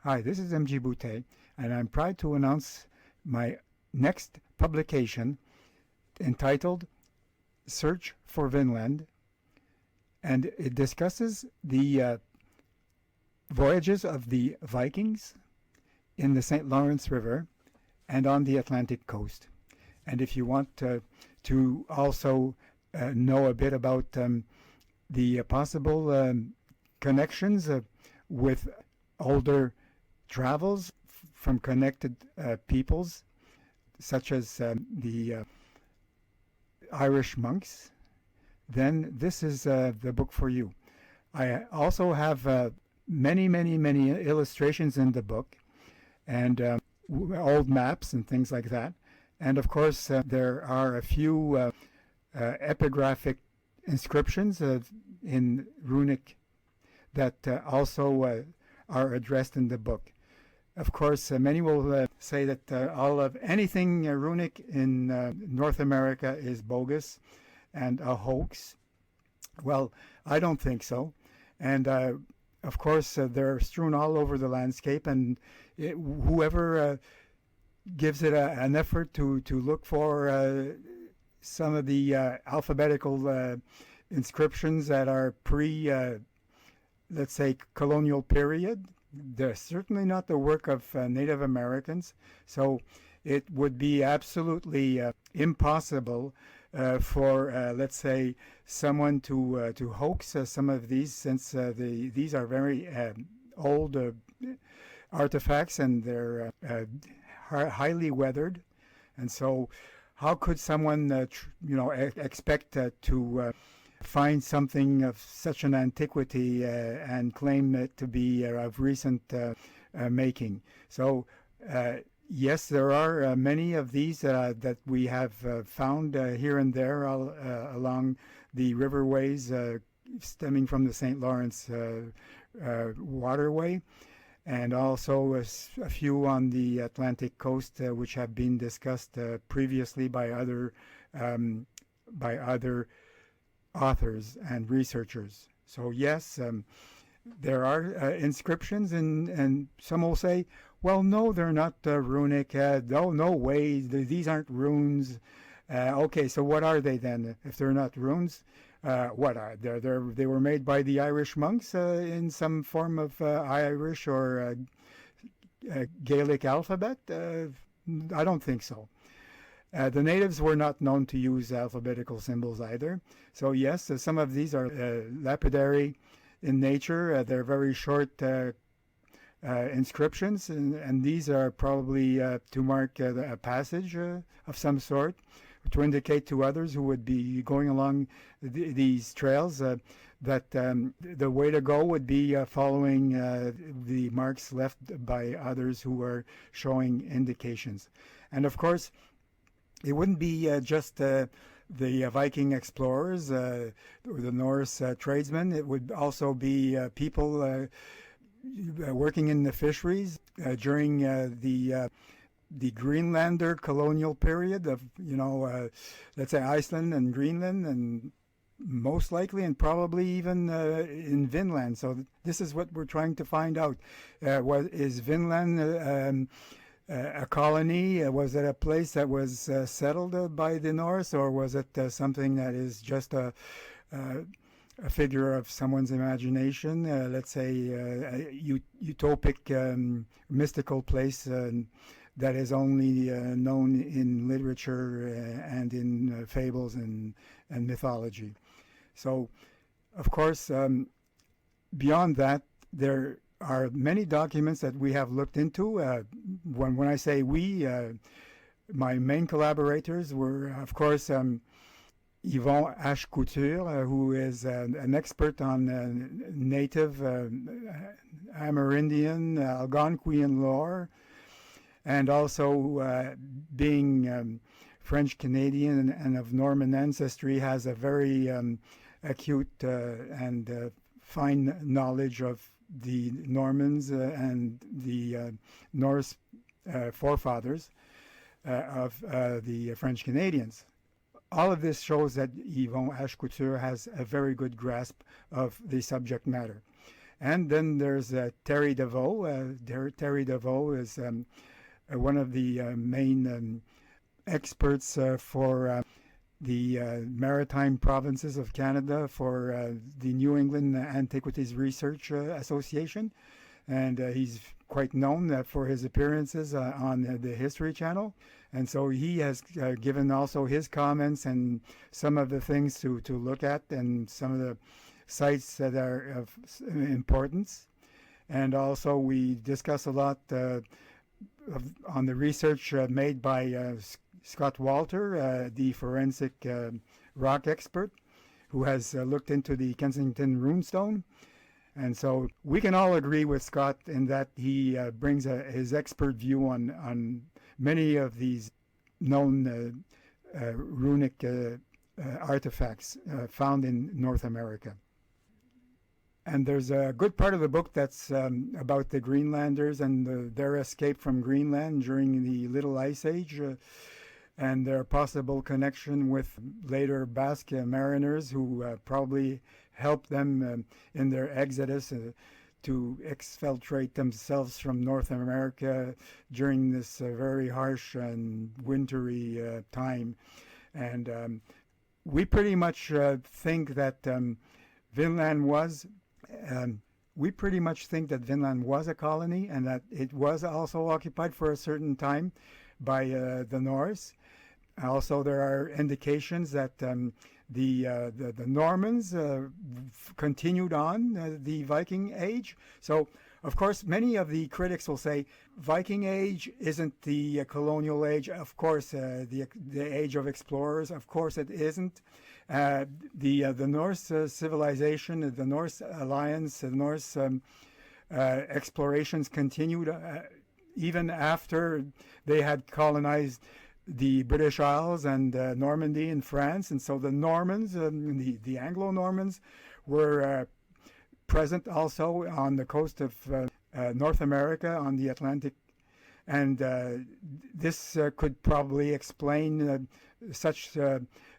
Hi, this is MG Boutet, and I'm proud to announce my next publication entitled Search for Vinland, and it discusses the voyages of the Vikings in the St. Lawrence River and on the Atlantic coast. And if you want to also know a bit about the possible connections with older travels from connected peoples, such as the Irish monks, then this is the book for you. I also have many illustrations in the book, and old maps and things like that. And of course, there are a few epigraphic inscriptions in runic that also are addressed in the book. Of course, many will say that all of anything runic in North America is bogus and a hoax. Well, I don't think so. And of course, they're strewn all over the landscape, and whoever gives it an effort to look for some of the alphabetical inscriptions that are let's say, colonial period, they're certainly not the work of Native Americans. So it would be absolutely impossible for, let's say, someone to hoax some of these, since these are very old artifacts, and they're highly weathered. And so how could someone, expect to find something of such an antiquity and claim it to be of recent making? So yes, there are many of these that we have found here and there along the riverways stemming from the St. Lawrence waterway, and also a few on the Atlantic coast, which have been discussed previously by other authors and researchers. So yes, there are inscriptions, and some will say, well, no, they're not runic. No way, these aren't runes. Okay, so what are they then? If they're not runes, what are they? They were made by the Irish monks in some form of Irish or Gaelic alphabet? I don't think so. The natives were not known to use alphabetical symbols either. So yes, some of these are lapidary in nature. They're very short inscriptions, and these are probably to mark a passage of some sort, to indicate to others who would be going along these trails that the way to go would be following the marks left by others who are showing indications. And of course, it wouldn't be just the Viking explorers or the Norse tradesmen. It would also be people working in the fisheries during the Greenlander colonial period of, let's say Iceland and Greenland, and most likely and probably even in Vinland. So this is what we're trying to find out. Is Vinland a colony? Was it a place that was settled by the Norse, or was it something that is just a figure of someone's imagination? Let's say a utopic, mystical place that is only known in literature and in fables and mythology. So, of course, beyond that, there are many documents that we have looked into. When I say we, my main collaborators were, of course, Yvon H. Couture, who is an expert on native Amerindian, Algonquian lore, and also being French-Canadian and of Norman ancestry, has a very acute and fine knowledge of the Normans and the Norse forefathers of the French Canadians. All of this shows that Yvon H. Couture has a very good grasp of the subject matter. And then there's Terry DeVoe. Terry DeVoe is one of the main experts for the maritime provinces of Canada for the New England Antiquities Research Association. And he's quite known for his appearances on the History Channel. And so he has given also his comments and some of the things to look at and some of the sites that are of importance. And also we discuss a lot on the research made by Scott Walter, the forensic rock expert, who has looked into the Kensington runestone. And so we can all agree with Scott in that he brings his expert view on many of these known runic artifacts found in North America. And there's a good part of the book that's about the Greenlanders and their escape from Greenland during the Little Ice Age and their possible connection with later Basque mariners who probably helped them in their exodus to exfiltrate themselves from North America during this very harsh and wintry time. And we pretty much think that Vinland was a colony and that it was also occupied for a certain time by the Norse. Also, there are indications that the Normans continued on the Viking Age. So, of course, many of the critics will say Viking Age isn't the colonial age. Of course, the age of explorers. Of course, it isn't. The Norse civilization, the Norse alliance, the Norse explorations continued even after they had colonized the British Isles and Normandy in France. And so the Normans, the Anglo-Normans, were present also on the coast of North America, on the Atlantic. And this could probably explain such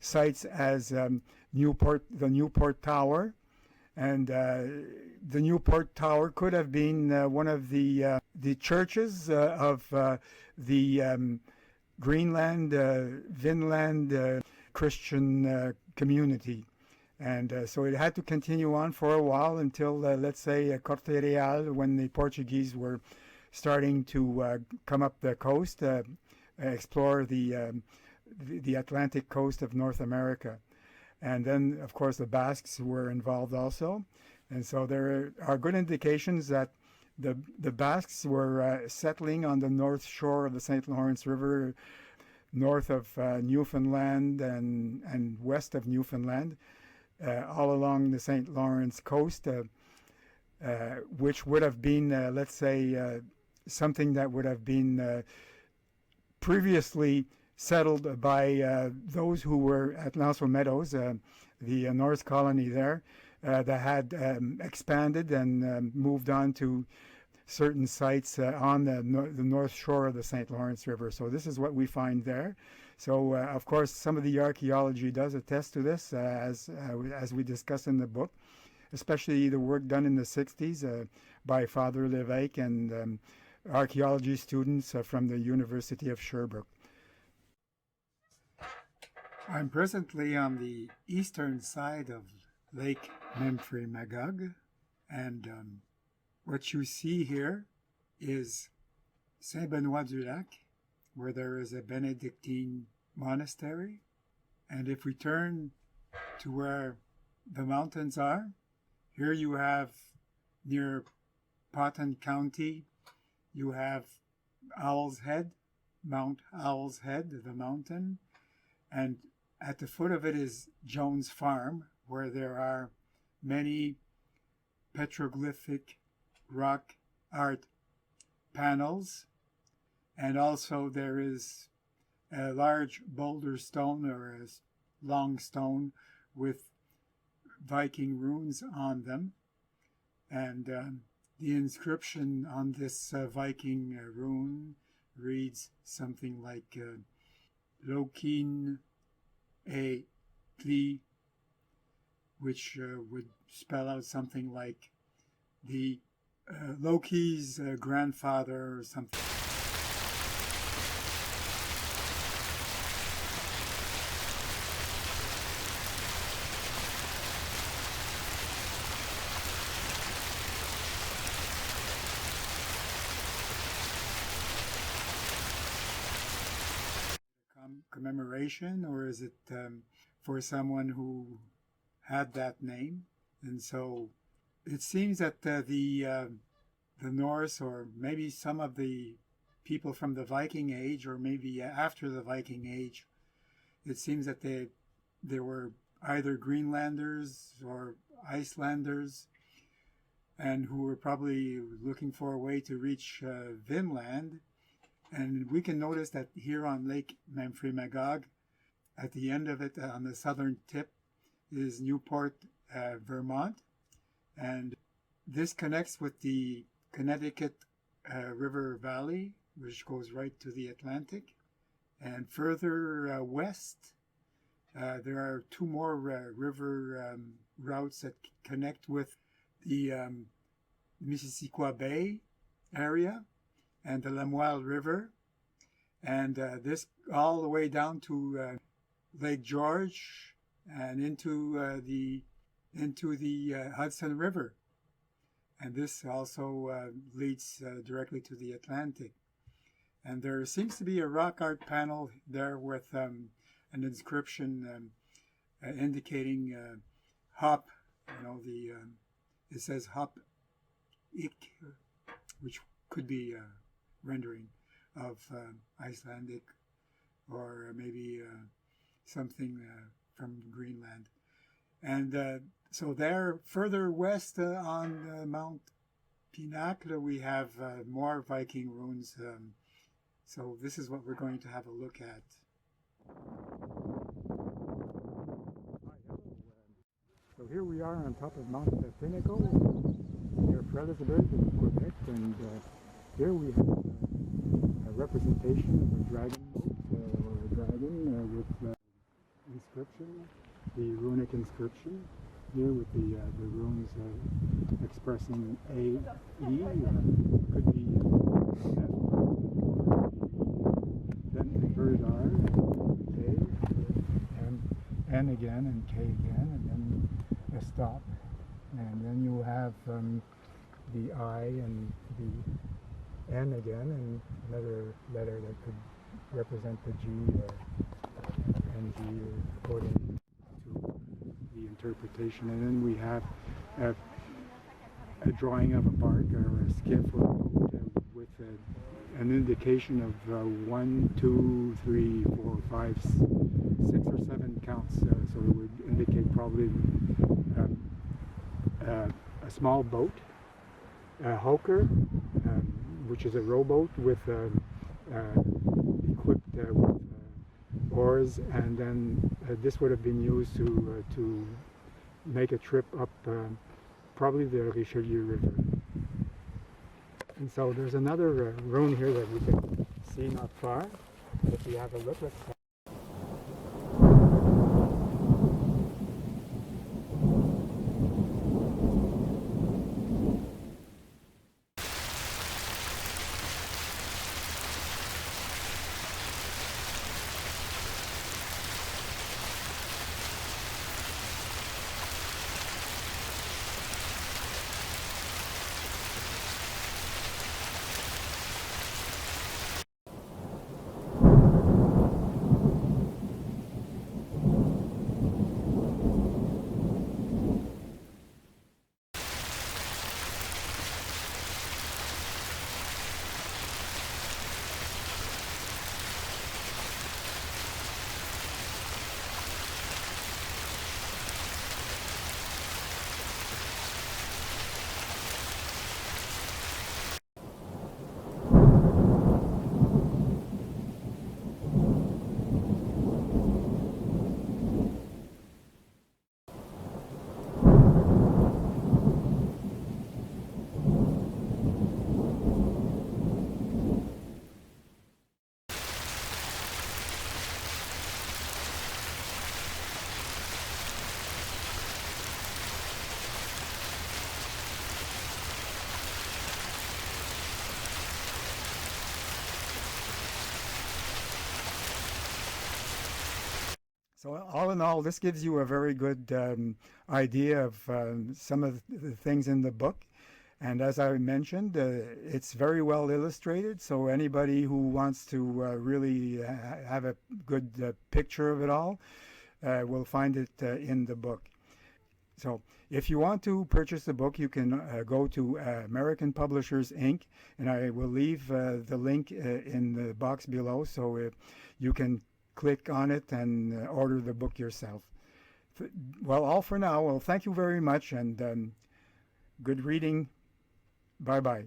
sites as the Newport Tower. And the Newport Tower could have been one of the churches of the Greenland, Vinland Christian community. And so it had to continue on for a while until, let's say, Cartier, when the Portuguese were starting to come up the coast, explore the Atlantic coast of North America. And then, of course, the Basques were involved also. And so there are good indications that the Basques were settling on the north shore of the St. Lawrence River, north of Newfoundland and west of Newfoundland, all along the St. Lawrence coast, which would have been, let's say, something that would have been previously settled by those who were at Nassau Meadows, the Norse colony there, that had expanded and moved on to certain sites on the north shore of the St. Lawrence River. So this is what we find there. So, of course, some of the archaeology does attest to this, as we discuss in the book, especially the work done in the 60s by Father Levesque and archaeology students from the University of Sherbrooke. I'm presently on the eastern side of Lake Memphremagog, and what you see here is Saint-Benoît-du-Lac, where there is a Benedictine monastery. And if we turn to where the mountains are, here you have near Potton County, you have Owl's Head, Mount Owl's Head, the mountain, and at the foot of it is Jones Farm, where there are many petroglyphic rock art panels, and also there is a large boulder stone or a long stone with Viking runes on them. And the inscription on this Viking rune reads something like Lokin e Pli, which would spell out something like the Loki's grandfather or something. Commemoration, or is it for someone who had that name? And so it seems that the Norse, or maybe some of the people from the Viking Age, or maybe after the Viking Age, it seems that they were either Greenlanders or Icelanders, and who were probably looking for a way to reach Vinland. And we can notice that here on Lake Memphremagog, at the end of it, on the southern tip, is Newport, Vermont. And this connects with the Connecticut River Valley, which goes right to the Atlantic. And further west, there are two more river routes that connect with the Missisquoi Bay area and the Lamoille River, and this all the way down to Lake George and into the Hudson River, and this also leads directly to the Atlantic. And there seems to be a rock art panel there with an inscription indicating hop. It says hop ik, which could be rendering of Icelandic, or maybe something from Greenland. And so there, further west on Mount Pinacle, we have more Viking ruins. So this is what we're going to have a look at. So here we are on top of Mount Pinnacle, near Fredericksburg in Quebec, and here we have a representation of a dragon boat, or a dragon with inscription, the runic inscription, here with the runes expressing A, E, could be F, then the bird R, K, N again, and K again, and then a stop, and then you have the I and the N again, and another letter that could represent the G or NG, according to the interpretation. And then we have a drawing of a bark or a skiff or a boat with an indication of 1, 2, 3, 4, 5, 6 or 7 counts. So it would indicate probably a small boat, a hawker, which is a rowboat with equipped with oars, and then this would have been used to make a trip up probably the Richelieu River. And so there's another rune here that we can see not far. If we have a look, let's So all in all, this gives you a very good idea of some of the things in the book. And as I mentioned, it's very well illustrated, so anybody who wants to really have a good picture of it all will find it in the book. So if you want to purchase the book, you can go to American Publishers Inc., and I will leave the link in the box below, so you can click on it and order the book yourself. Well, all for now. Well, thank you very much, and good reading. Bye-bye.